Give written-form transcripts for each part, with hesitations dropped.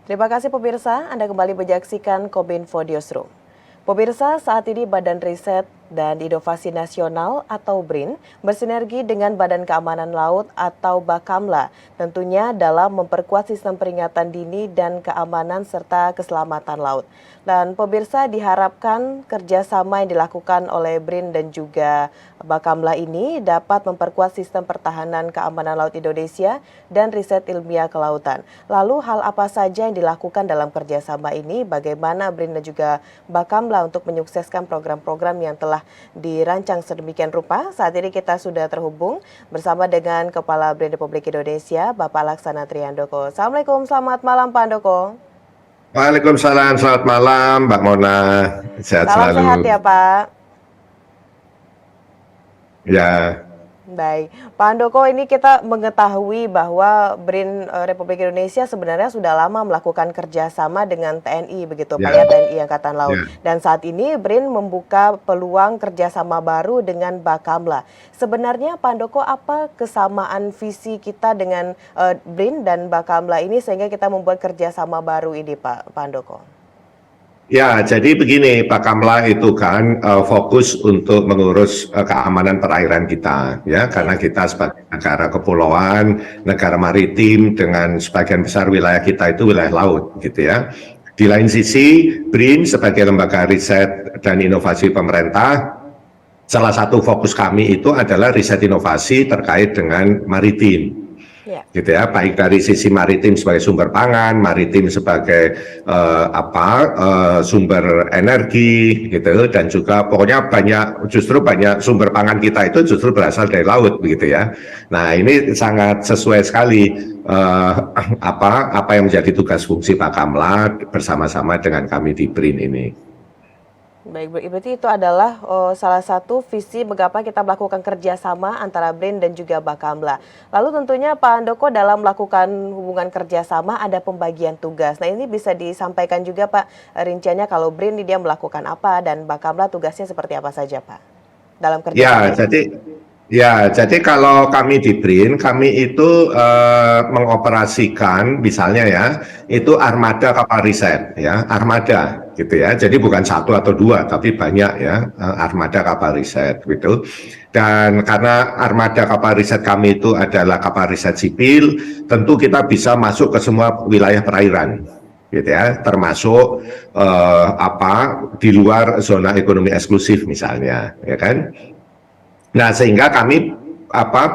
Terima kasih pemirsa, Anda kembali menyaksikan Kominfo Newsroom. Pemirsa, saat ini Badan Riset dan Inovasi Nasional atau BRIN bersinergi dengan Badan Keamanan Laut atau Bakamla, tentunya dalam memperkuat sistem peringatan dini dan keamanan serta keselamatan laut. Dan pemirsa, diharapkan kerjasama yang dilakukan oleh BRIN dan juga Bakamla ini dapat memperkuat sistem pertahanan keamanan laut Indonesia dan riset ilmiah kelautan. Lalu hal apa saja yang dilakukan dalam kerjasama ini, bagaimana BRIN dan juga Bakamla untuk menyukseskan program-program yang telah dirancang sedemikian rupa. Saat ini kita sudah terhubung bersama dengan Kepala BRIN Republik Indonesia, Bapak Laksana Trihandoko. Assalamualaikum, selamat malam Pak Handoko. Waalaikumsalam, selamat malam Mbak Mona, sehat Salam selalu. sehat ya Pak. Ya, Baik, Pak Handoko, ini kita mengetahui bahwa BRIN Republik Indonesia sebenarnya sudah lama melakukan kerjasama dengan TNI, begitu Pak ya, TNI Angkatan Laut. ya. Dan saat ini BRIN membuka peluang kerjasama baru dengan Bakamla. Sebenarnya Pak Handoko, apa kesamaan visi kita dengan BRIN dan Bakamla ini sehingga kita membuat kerjasama baru ini Pak Handoko? Ya, jadi begini, Pak Kamla itu kan fokus untuk mengurus keamanan perairan kita, ya, karena kita sebagai negara kepulauan, negara maritim dengan sebagian besar wilayah kita itu wilayah laut, gitu ya. Di lain sisi, BRIN sebagai lembaga riset dan inovasi pemerintah, salah satu fokus kami itu adalah riset inovasi terkait dengan maritim. Gitu ya, baik dari sisi maritim sebagai sumber pangan, maritim sebagai sumber energi, gitu, dan juga pokoknya justru banyak sumber pangan kita itu justru berasal dari laut, begitu ya. Nah, ini sangat sesuai sekali apa yang menjadi tugas fungsi Pak Kamla bersama-sama dengan kami di BRIN ini. Baik, berarti itu adalah salah satu visi mengapa kita melakukan kerjasama antara BRIN dan juga Bakamla. Lalu tentunya Pak Handoko dalam melakukan hubungan kerjasama ada pembagian tugas. Nah, ini bisa disampaikan juga Pak rinciannya kalau BRIN dia melakukan apa dan Bakamla tugasnya seperti apa saja Pak dalam kerjasama. Jadi kalau kami di BRIN, kami itu mengoperasikan misalnya ya, itu armada kapal riset ya, armada gitu ya. Jadi bukan satu atau dua, tapi banyak ya, armada kapal riset gitu. Dan karena armada kapal riset kami itu adalah kapal riset sipil, tentu kita bisa masuk ke semua wilayah perairan gitu ya, termasuk di luar zona ekonomi eksklusif misalnya, ya kan. Nah, sehingga kami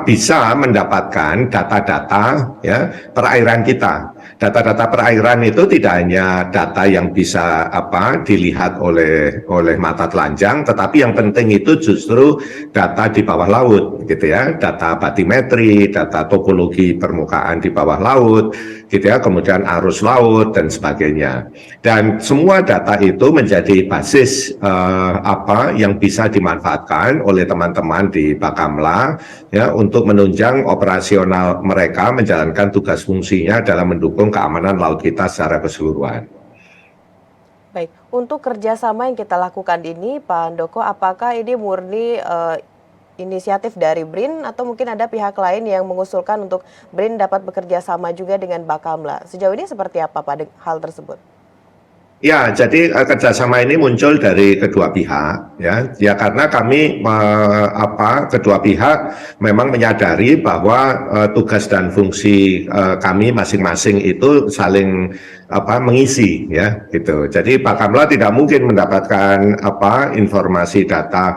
bisa mendapatkan data-data ya perairan kita. Data-data perairan itu tidak hanya data yang bisa dilihat oleh mata telanjang, tetapi yang penting itu justru data di bawah laut, gitu ya, data batimetri, data topologi permukaan di bawah laut, gitu ya, kemudian arus laut dan sebagainya. Dan semua data itu menjadi basis yang bisa dimanfaatkan oleh teman-teman di Bakamla ya untuk menunjang operasional mereka menjalankan tugas fungsinya dalam mendukung keamanan laut kita secara keseluruhan. Baik, untuk kerjasama yang kita lakukan ini Pak Handoko, apakah ini murni inisiatif dari BRIN atau mungkin ada pihak lain yang mengusulkan untuk BRIN dapat bekerja sama juga dengan Bakamla? Sejauh ini seperti apa Pak hal tersebut? Ya, jadi kerjasama ini muncul dari kedua pihak, ya karena kami kedua pihak memang menyadari bahwa tugas dan fungsi kami masing-masing itu saling mengisi, ya gitu. Jadi Bakamla tidak mungkin mendapatkan informasi data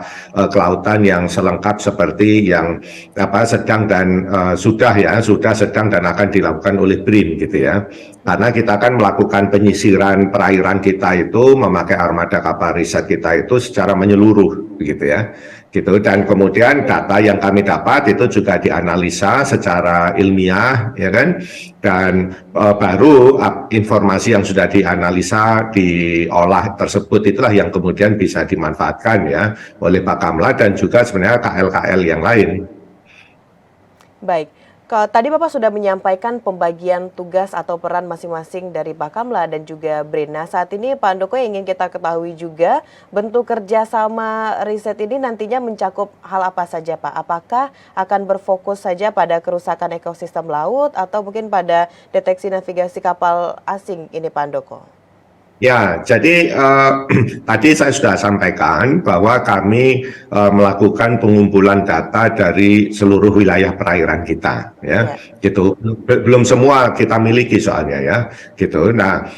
kelautan yang selengkap seperti yang sudah sedang dan akan dilakukan oleh BRIN, gitu ya. Karena kita akan melakukan penyisiran perairan kita itu memakai armada kapal riset kita itu secara menyeluruh, begitu ya, gitu. Dan kemudian data yang kami dapat itu juga dianalisa secara ilmiah, ya kan, dan baru informasi yang sudah dianalisa, diolah tersebut itulah yang kemudian bisa dimanfaatkan ya oleh Bakamla dan juga sebenarnya KL-KL yang lain. Baik. Kalau tadi Bapak sudah menyampaikan pembagian tugas atau peran masing-masing dari Bakamla dan juga BRIN. Nah, saat ini Pak Handoko yang ingin kita ketahui juga bentuk kerjasama riset ini nantinya mencakup hal apa saja Pak? Apakah akan berfokus saja pada kerusakan ekosistem laut atau mungkin pada deteksi navigasi kapal asing ini Pak Handoko? Ya, jadi tadi saya sudah sampaikan bahwa kami melakukan pengumpulan data dari seluruh wilayah perairan kita, ya, Ya. gitu. Belum semua kita miliki soalnya, ya, gitu. Nah,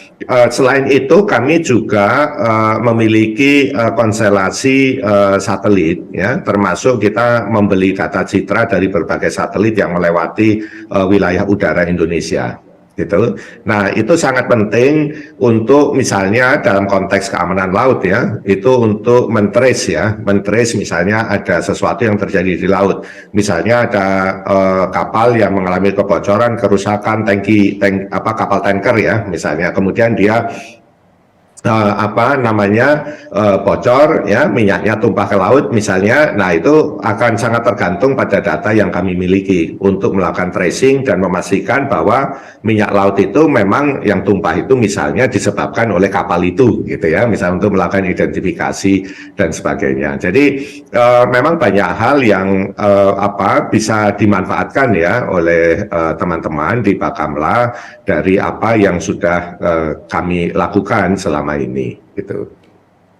selain itu kami juga memiliki konstelasi satelit, ya, termasuk kita membeli data citra dari berbagai satelit yang melewati wilayah udara Indonesia. Gitu. Nah, itu sangat penting untuk misalnya dalam konteks keamanan laut, ya, itu untuk men-trace misalnya ada sesuatu yang terjadi di laut. Misalnya ada kapal yang mengalami kebocoran, kerusakan kapal tanker, ya, misalnya. Kemudian dia bocor, ya, minyaknya tumpah ke laut misalnya. Nah, itu akan sangat tergantung pada data yang kami miliki untuk melakukan tracing dan memastikan bahwa minyak laut itu memang yang tumpah itu misalnya disebabkan oleh kapal itu, gitu ya, misalnya untuk melakukan identifikasi dan sebagainya. Jadi memang banyak hal yang bisa dimanfaatkan, ya, oleh teman-teman di Bakamla dari apa yang sudah kami lakukan selama ini, gitu.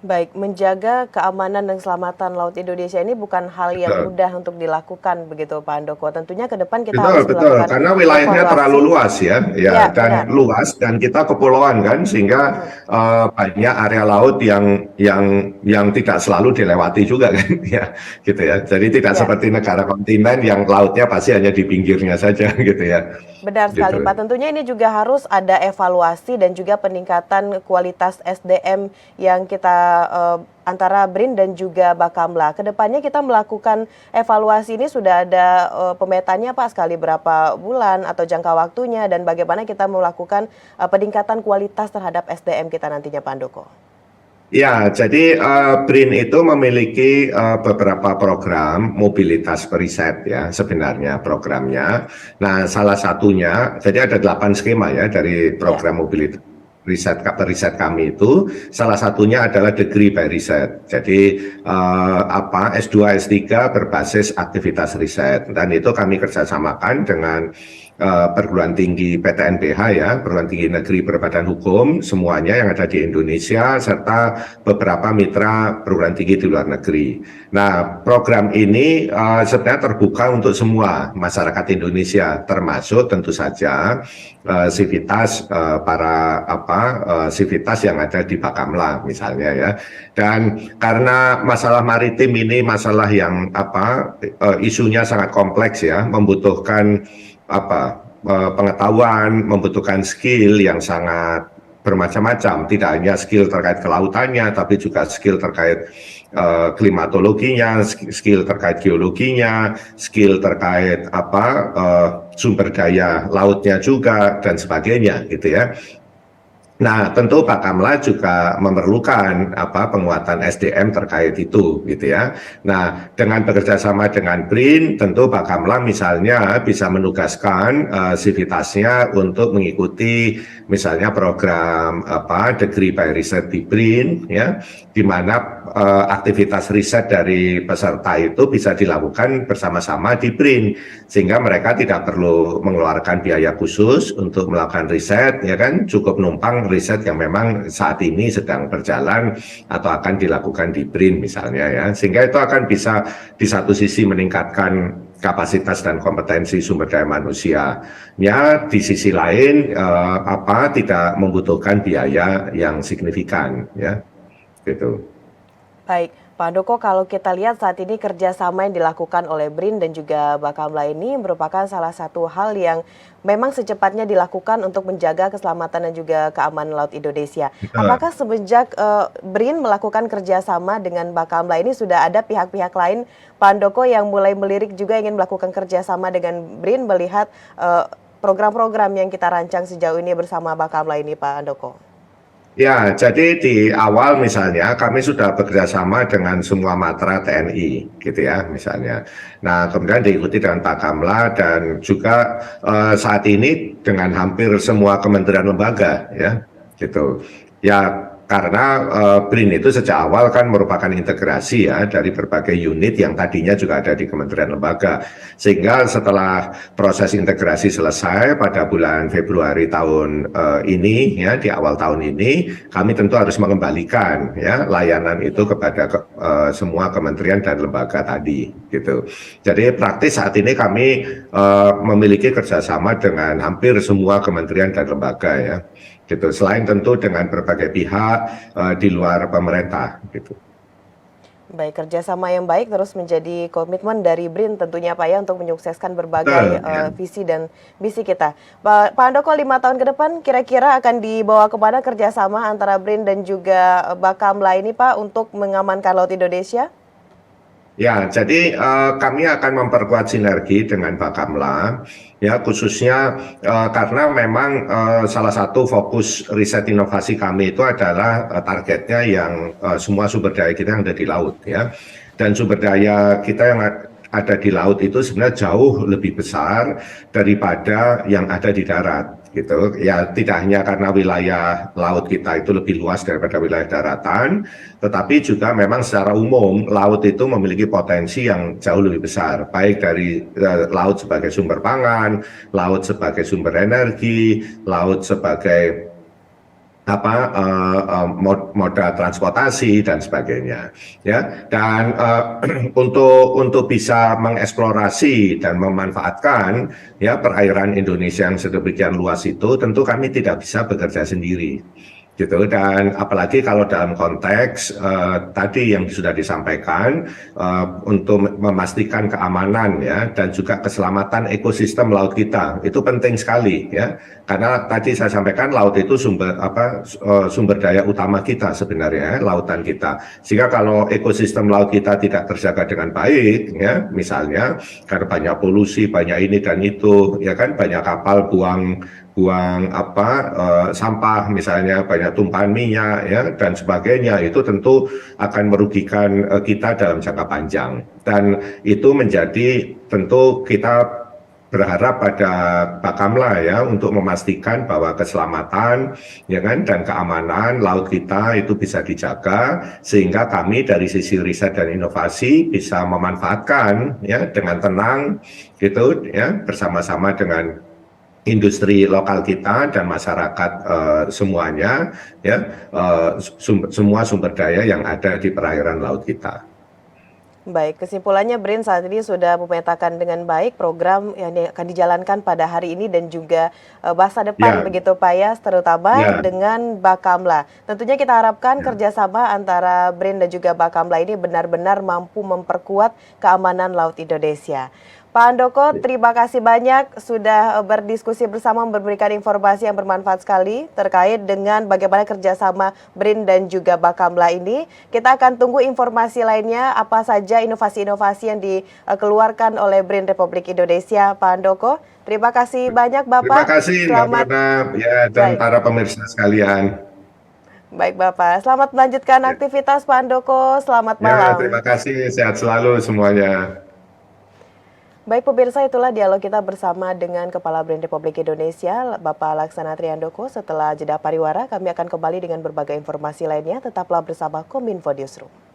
Baik, menjaga keamanan dan keselamatan laut Indonesia ini bukan hal yang Betul. mudah untuk dilakukan begitu Pak Handoko. Tentunya ke depan kita Betul, harus betul. melakukan Karena wilayahnya terlalu evaluasi. luas, ya, Ya, ya, dan benar. luas, dan kita kepulauan kan, sehingga Mhm. banyak area laut yang tidak selalu dilewati juga kan, ya, gitu ya. Jadi tidak Ya. seperti negara kontinen yang lautnya pasti hanya di pinggirnya saja, gitu ya, Benar sekali gitu. Pak, tentunya ini juga harus ada evaluasi dan juga peningkatan kualitas SDM yang kita antara BRIN dan juga Bakamla. Kedepannya kita melakukan evaluasi ini sudah ada pemetanya Pak, sekali berapa bulan atau jangka waktunya dan bagaimana kita melakukan peningkatan kualitas terhadap SDM kita nantinya Pak Handoko. Ya, jadi BRIN itu memiliki beberapa program mobilitas periset, ya, sebenarnya programnya. Nah, salah satunya, jadi ada 8 skema, ya, dari Ya. program mobilitas riset kami itu. Salah satunya adalah degree by riset. Jadi S2, S3 berbasis aktivitas riset, dan itu kami kerjasamakan dengan perguruan tinggi PTNBH, ya, perguruan tinggi negeri berbadan hukum semuanya yang ada di Indonesia, serta beberapa mitra perguruan tinggi di luar negeri. Nah, program ini sebenarnya terbuka untuk semua masyarakat Indonesia, termasuk tentu saja sivitas sivitas yang ada di Bakamla misalnya, ya. Dan karena masalah maritim ini masalah yang isunya sangat kompleks, ya, membutuhkan pengetahuan, membutuhkan skill yang sangat bermacam-macam, tidak hanya skill terkait kelautannya, tapi juga skill terkait klimatologinya, skill terkait geologinya, skill terkait sumber daya lautnya juga, dan sebagainya, gitu ya. Nah, tentu Bakamla juga memerlukan penguatan SDM terkait itu, gitu ya. Nah, dengan bekerja sama dengan BRIN, tentu Bakamla misalnya bisa menugaskan sivitasnya untuk mengikuti misalnya program degree by riset di BRIN, ya, di mana aktivitas riset dari peserta itu bisa dilakukan bersama-sama di BRIN, sehingga mereka tidak perlu mengeluarkan biaya khusus untuk melakukan riset, ya kan, cukup numpang riset yang memang saat ini sedang berjalan atau akan dilakukan di BRIN misalnya, ya, sehingga itu akan bisa di satu sisi meningkatkan kapasitas dan kompetensi sumber daya manusianya, di sisi lain tidak membutuhkan biaya yang signifikan, ya, gitu. Baik, Pak Handoko, kalau kita lihat saat ini kerjasama yang dilakukan oleh BRIN dan juga Bakamla ini merupakan salah satu hal yang memang secepatnya dilakukan untuk menjaga keselamatan dan juga keamanan laut Indonesia. Betul. Apakah semenjak BRIN melakukan kerjasama dengan Bakamla ini sudah ada pihak-pihak lain, Pak Handoko, yang mulai melirik juga ingin melakukan kerjasama dengan BRIN melihat program-program yang kita rancang sejauh ini bersama Bakamla ini, Pak Handoko? Ya, jadi di awal misalnya kami sudah bekerjasama dengan semua matra TNI, gitu ya, misalnya. Nah, kemudian diikuti dengan Bakamla dan juga saat ini dengan hampir semua kementerian lembaga, ya, gitu. Ya, karena BRIN itu sejak awal kan merupakan integrasi ya dari berbagai unit yang tadinya juga ada di kementerian lembaga. Sehingga setelah proses integrasi selesai pada bulan Februari tahun ini, ya, di awal tahun ini, kami tentu harus mengembalikan ya layanan itu kepada semua kementerian dan lembaga tadi, gitu. Jadi praktis saat ini kami memiliki kerjasama dengan hampir semua kementerian dan lembaga ya, gitu. Selain tentu dengan berbagai pihak di luar pemerintah, gitu. Baik, kerjasama yang baik terus menjadi komitmen dari BRIN tentunya Pak ya untuk menyukseskan berbagai Betul, ya. visi dan misi kita. Pak Handoko, 5 tahun ke depan kira-kira akan dibawa kemana kerjasama antara BRIN dan juga Bakamla ini Pak untuk mengamankan Laut Indonesia? Ya, jadi kami akan memperkuat sinergi dengan Bakamla, ya khususnya karena memang salah satu fokus riset inovasi kami itu adalah targetnya yang semua sumber daya kita yang ada di laut, ya, dan sumber daya kita yang ada di laut itu sebenarnya jauh lebih besar daripada yang ada di darat. Gitu ya, tidak hanya karena wilayah laut kita itu lebih luas daripada wilayah daratan, tetapi juga memang secara umum laut itu memiliki potensi yang jauh lebih besar, baik dari laut sebagai sumber pangan, laut sebagai sumber energi, laut sebagai moda transportasi dan sebagainya, ya. Dan untuk bisa mengeksplorasi dan memanfaatkan ya perairan Indonesia yang sedemikian luas itu, tentu kami tidak bisa bekerja sendiri, gitu. Dan apalagi kalau dalam konteks tadi yang sudah disampaikan, untuk memastikan keamanan ya dan juga keselamatan ekosistem laut kita itu penting sekali ya, karena tadi saya sampaikan laut itu sumber daya utama kita sebenarnya, lautan kita. Sehingga kalau ekosistem laut kita tidak terjaga dengan baik ya, misalnya karena banyak polusi, banyak ini dan itu ya kan, banyak kapal buang sampah misalnya, banyak tumpahan minyak ya dan sebagainya, itu tentu akan merugikan kita dalam jangka panjang. Dan itu menjadi tentu kita berharap pada Bakamla ya untuk memastikan bahwa keselamatan ya kan dan keamanan laut kita itu bisa dijaga, sehingga kami dari sisi riset dan inovasi bisa memanfaatkan ya dengan tenang gitu ya, bersama-sama dengan industri lokal kita dan masyarakat semuanya ya, semua sumber daya yang ada di perairan laut kita. Baik, kesimpulannya BRIN saat ini sudah memetakan dengan baik program yang akan dijalankan pada hari ini dan juga masa depan Ya, begitu Pak ya, terutama ya. dengan Bakamla. Tentunya kita harapkan kerjasama antara BRIN dan juga Bakamla ini benar-benar mampu memperkuat keamanan Laut Indonesia. Pak Handoko, terima kasih banyak sudah berdiskusi bersama, memberikan informasi yang bermanfaat sekali terkait dengan bagaimana kerjasama BRIN dan juga Bakamla ini. Kita akan tunggu informasi lainnya, apa saja inovasi-inovasi yang dikeluarkan oleh BRIN Republik Indonesia, Pak Handoko. Terima kasih banyak Terima Bapak. kasih Mbak Selamat, Pranab ya dan baik. para pemirsa sekalian. Baik Bapak, selamat melanjutkan Ya, aktivitas Pak Handoko. Selamat ya, malam. terima kasih, sehat selalu semuanya. Baik pemirsa, itulah dialog kita bersama dengan Kepala BRIN Republik Indonesia, Bapak Laksana Trihandoko. Setelah jeda pariwara, kami akan kembali dengan berbagai informasi lainnya. Tetaplah bersama Kominfo Newsroom.